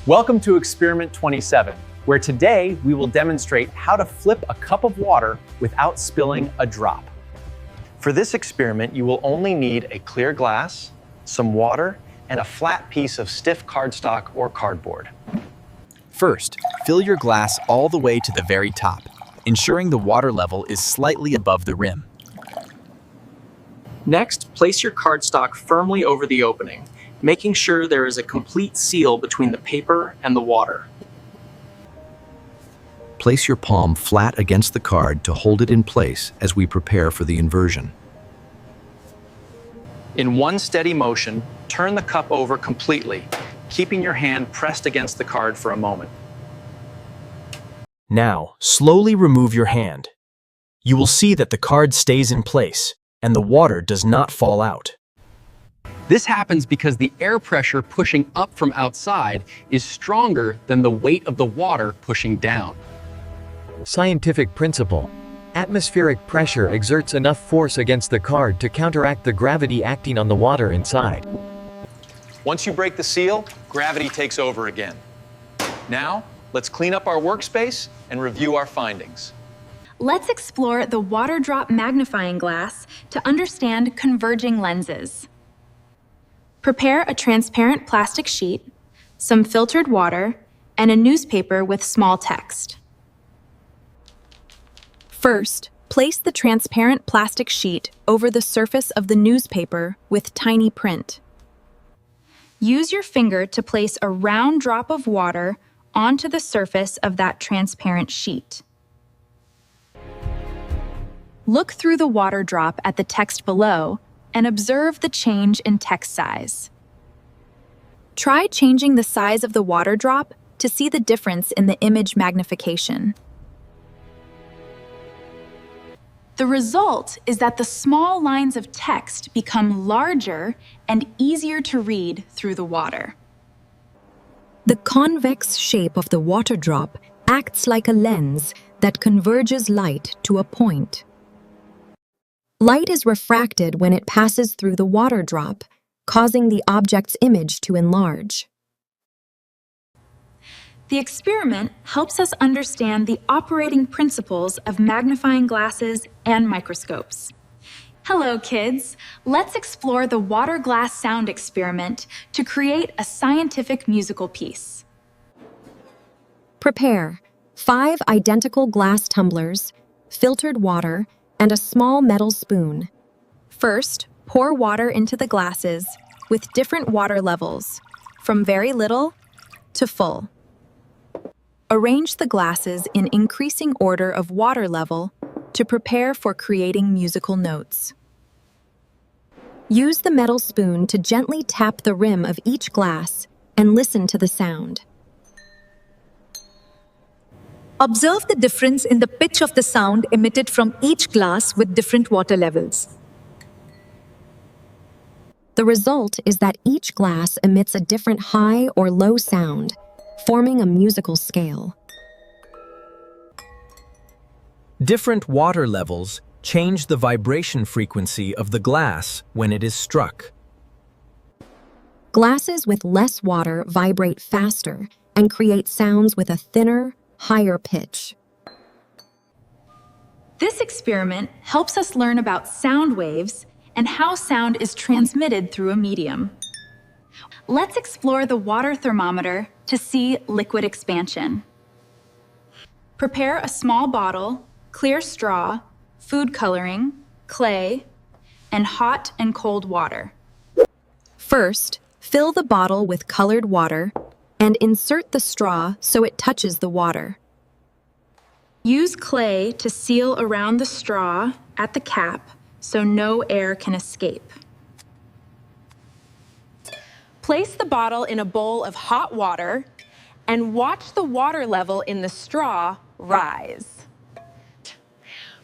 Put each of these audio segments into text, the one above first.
Welcome to Experiment 27, where today we will demonstrate how to flip a cup of water without spilling a drop. For this experiment, you will only need a clear glass, some water, and a flat piece of stiff cardstock or cardboard. First, fill your glass all the way to the very top, ensuring the water level is slightly above the rim. Next, place your cardstock firmly over the opening, making sure there is a complete seal between the paper and the water. Place your palm flat against the card to hold it in place as we prepare for the inversion. In one steady motion, turn the cup over completely, keeping your hand pressed against the card for a moment. Now, slowly remove your hand. You will see that the card stays in place and the water does not fall out. This happens because the air pressure pushing up from outside is stronger than the weight of the water pushing down. Scientific principle. Atmospheric pressure exerts enough force against the card to counteract the gravity acting on the water inside. Once you break the seal, gravity takes over again. Now, let's clean up our workspace and review our findings. Let's explore the water drop magnifying glass to understand converging lenses. Prepare a transparent plastic sheet, some filtered water, and a newspaper with small text. First, place the transparent plastic sheet over the surface of the newspaper with tiny print. Use your finger to place a round drop of water onto the surface of that transparent sheet. Look through the water drop at the text below and observe the change in text size. Try changing the size of the water drop to see the difference in the image magnification. The result is that the small lines of text become larger and easier to read through the water. The convex shape of the water drop acts like a lens that converges light to a point. Light is refracted when it passes through the water drop, causing the object's image to enlarge. The experiment helps us understand the operating principles of magnifying glasses and microscopes. Hello, kids. Let's explore the water glass sound experiment to create a scientific musical piece. Prepare 5 identical glass tumblers, filtered water, and a small metal spoon. First, pour water into the glasses with different water levels, from very little to full. Arrange the glasses in increasing order of water level to prepare for creating musical notes. Use the metal spoon to gently tap the rim of each glass and listen to the sound. Observe the difference in the pitch of the sound emitted from each glass with different water levels. The result is that each glass emits a different high or low sound, forming a musical scale. Different water levels change the vibration frequency of the glass when it is struck. Glasses with less water vibrate faster and create sounds with a thinner, higher pitch. This experiment helps us learn about sound waves and how sound is transmitted through a medium. Let's explore the water thermometer to see liquid expansion. Prepare a small bottle, clear straw, food coloring, clay, and hot and cold water. First, fill the bottle with colored water and insert the straw so it touches the water. Use clay to seal around the straw at the cap so no air can escape. Place the bottle in a bowl of hot water and watch the water level in the straw rise.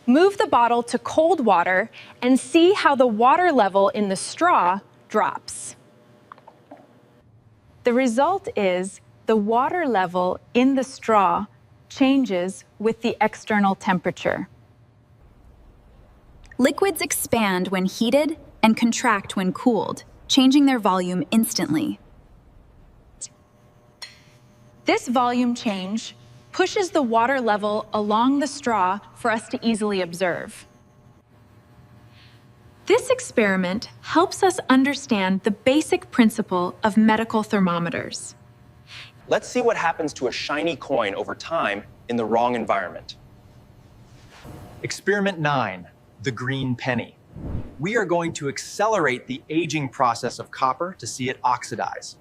Move the bottle to cold water and see how the water level in the straw drops. The result is the water level in the straw changes with the external temperature. Liquids expand when heated and contract when cooled, changing their volume instantly. This volume change pushes the water level along the straw for us to easily observe. This experiment helps us understand the basic principle of medical thermometers. Let's see what happens to a shiny coin over time in the wrong environment. Experiment 9, the green penny. We are going to accelerate the aging process of copper to see it oxidize.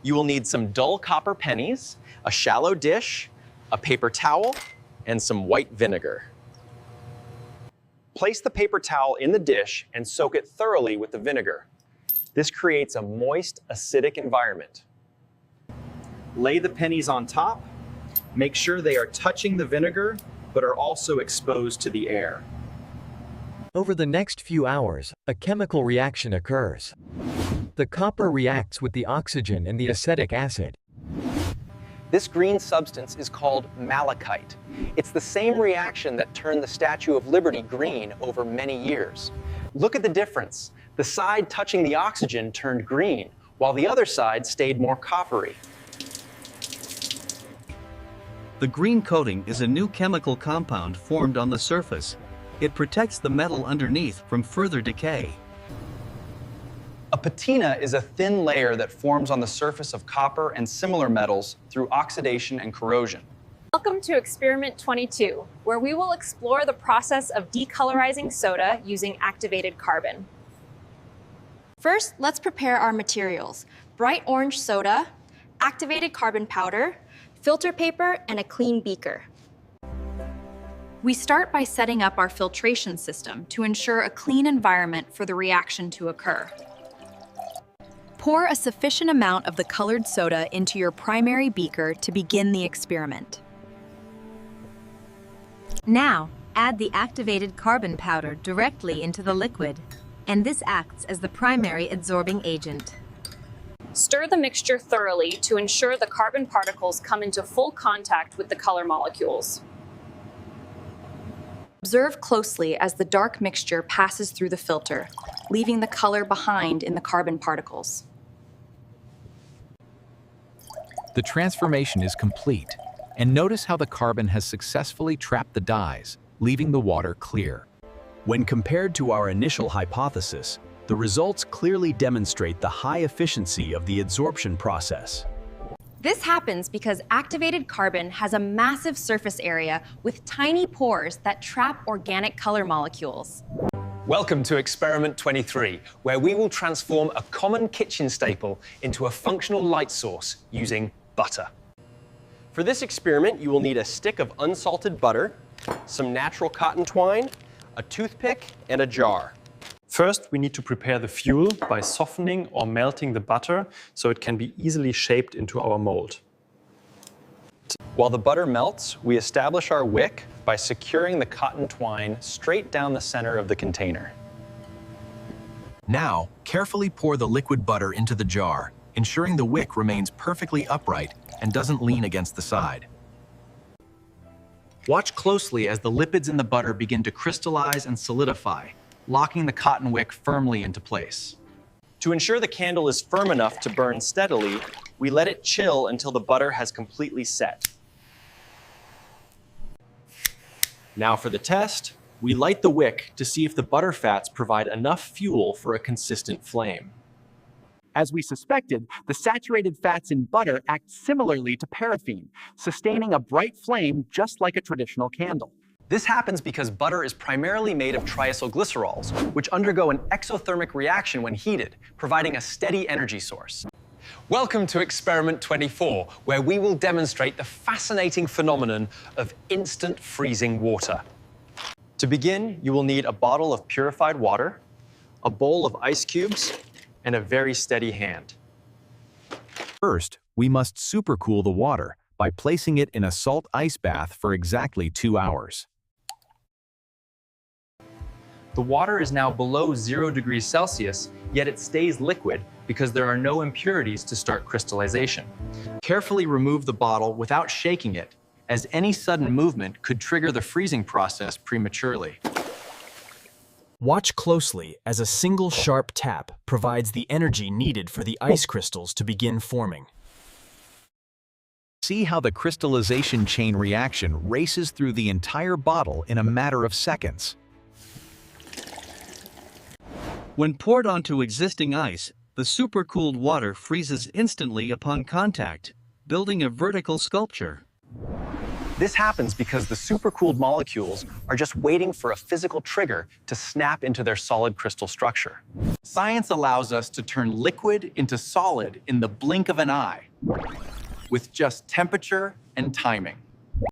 You will need some dull copper pennies, a shallow dish, a paper towel, and some white vinegar. Place the paper towel in the dish and soak it thoroughly with the vinegar. This creates a moist, acidic environment. Lay the pennies on top. Make sure they are touching the vinegar, but are also exposed to the air. Over the next few hours, a chemical reaction occurs. The copper reacts with the oxygen and the acetic acid. This green substance is called malachite. It's the same reaction that turned the Statue of Liberty green over many years. Look at the difference. The side touching the oxygen turned green, while the other side stayed more coppery. The green coating is a new chemical compound formed on the surface. It protects the metal underneath from further decay. A patina is a thin layer that forms on the surface of copper and similar metals through oxidation and corrosion. Welcome to Experiment 22, where we will explore the process of decolorizing soda using activated carbon. First, let's prepare our materials: bright orange soda, activated carbon powder, filter paper, and a clean beaker. We start by setting up our filtration system to ensure a clean environment for the reaction to occur. Pour a sufficient amount of the colored soda into your primary beaker to begin the experiment. Now, add the activated carbon powder directly into the liquid, and this acts as the primary adsorbing agent. Stir the mixture thoroughly to ensure the carbon particles come into full contact with the color molecules. Observe closely as the dark mixture passes through the filter, leaving the color behind in the carbon particles. The transformation is complete, and notice how the carbon has successfully trapped the dyes, leaving the water clear. When compared to our initial hypothesis, the results clearly demonstrate the high efficiency of the adsorption process. This happens because activated carbon has a massive surface area with tiny pores that trap organic color molecules. Welcome to Experiment 23, where we will transform a common kitchen staple into a functional light source using butter. For this experiment, you will need a stick of unsalted butter, some natural cotton twine, a toothpick, and a jar. First, we need to prepare the fuel by softening or melting the butter so it can be easily shaped into our mold. While the butter melts, we establish our wick by securing the cotton twine straight down the center of the container. Now, carefully pour the liquid butter into the jar, ensuring the wick remains perfectly upright and doesn't lean against the side. Watch closely as the lipids in the butter begin to crystallize and solidify, locking the cotton wick firmly into place. To ensure the candle is firm enough to burn steadily, we let it chill until the butter has completely set. Now for the test, we light the wick to see if the butter fats provide enough fuel for a consistent flame. As we suspected, the saturated fats in butter act similarly to paraffin, sustaining a bright flame just like a traditional candle. This happens because butter is primarily made of triacylglycerols, which undergo an exothermic reaction when heated, providing a steady energy source. Welcome to Experiment 24, where we will demonstrate the fascinating phenomenon of instant freezing water. To begin, you will need a bottle of purified water, a bowl of ice cubes, and a very steady hand. First, we must supercool the water by placing it in a salt ice bath for exactly 2 hours. The water is now below 0 degrees Celsius, yet it stays liquid because there are no impurities to start crystallization. Carefully remove the bottle without shaking it, as any sudden movement could trigger the freezing process prematurely. Watch closely as a single sharp tap provides the energy needed for the ice crystals to begin forming. See how the crystallization chain reaction races through the entire bottle in a matter of seconds. When poured onto existing ice, the supercooled water freezes instantly upon contact, building a vertical sculpture. This happens because the supercooled molecules are just waiting for a physical trigger to snap into their solid crystal structure. Science allows us to turn liquid into solid in the blink of an eye, with just temperature and timing.